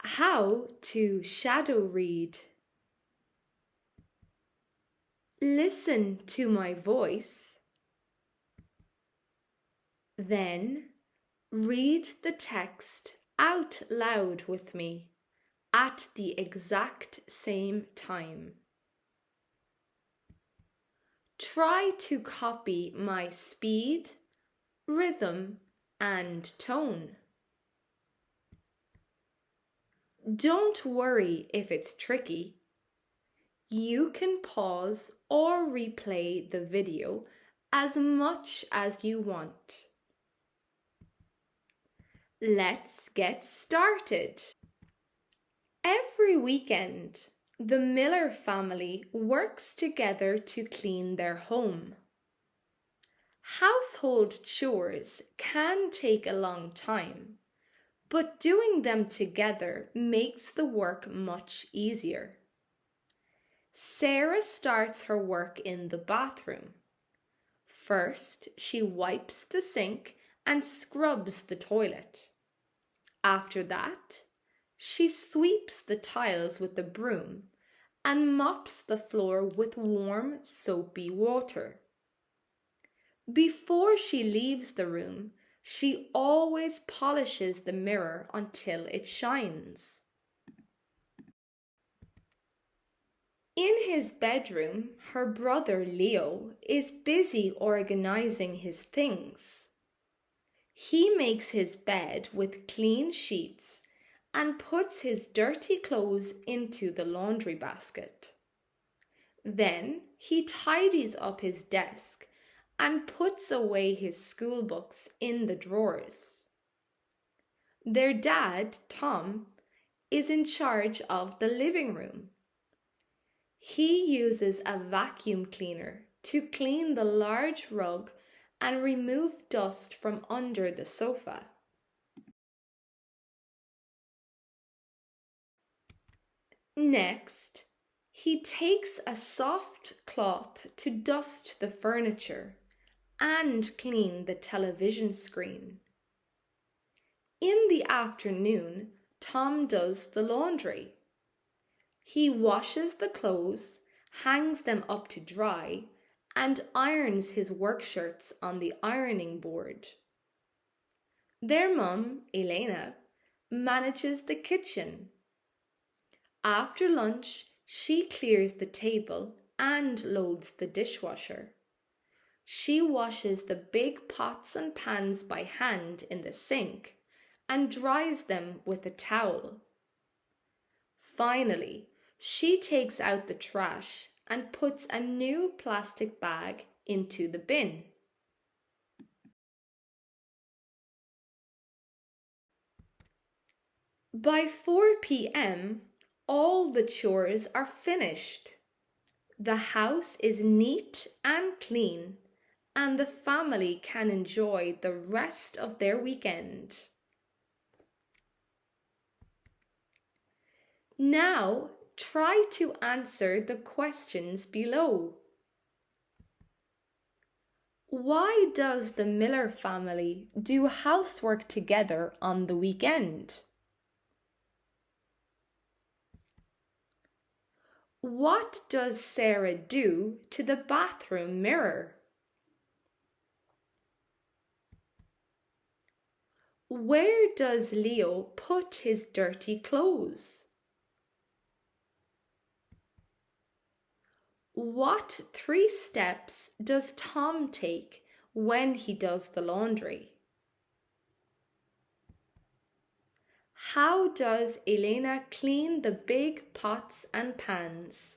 How to shadow read. Listen to my voice. Then read the text out loud with me at the exact same time. Try to copy my speed, rhythm, and tone. Don't worry if it's tricky. You can pause or replay the video as much as you want. Let's get started. Every weekend, the Miller family works together to clean their home. Household chores can take a long time, but doing them together makes the work much easier. Sarah starts her work in the bathroom. First, she wipes the sink and scrubs the toilet. After that, she sweeps the tiles with the broom and mops the floor with warm, soapy water. Before she leaves the room, she always polishes the mirror until it shines. In his bedroom, her brother Leo is busy organizing his things. He makes his bed with clean sheets and puts his dirty clothes into the laundry basket. Then he tidies up his desk and puts away his school books in the drawers. Their dad, Tom, is in charge of the living room. He uses a vacuum cleaner to clean the large rug and remove dust from under the sofa. Next, he takes a soft cloth to dust the furniture and clean the television screen. In the afternoon, Tom does the laundry. He washes the clothes, hangs them up to dry, and irons his work shirts on the ironing board. Their mum, Elena, manages the kitchen. After lunch, she clears the table and loads the dishwasher. She washes the big pots and pans by hand in the sink and dries them with a towel. Finally, she takes out the trash and puts a new plastic bag into the bin. By 4 p.m., all the chores are finished. The house is neat and clean, and the family can enjoy the rest of their weekend. Now, try to answer the questions below. Why does the Miller family do housework together on the weekend? What does Sarah do to the bathroom mirror? Where does Leo put his dirty clothes? What 3 steps does Tom take when he does the laundry? How does Elena clean the big pots and pans?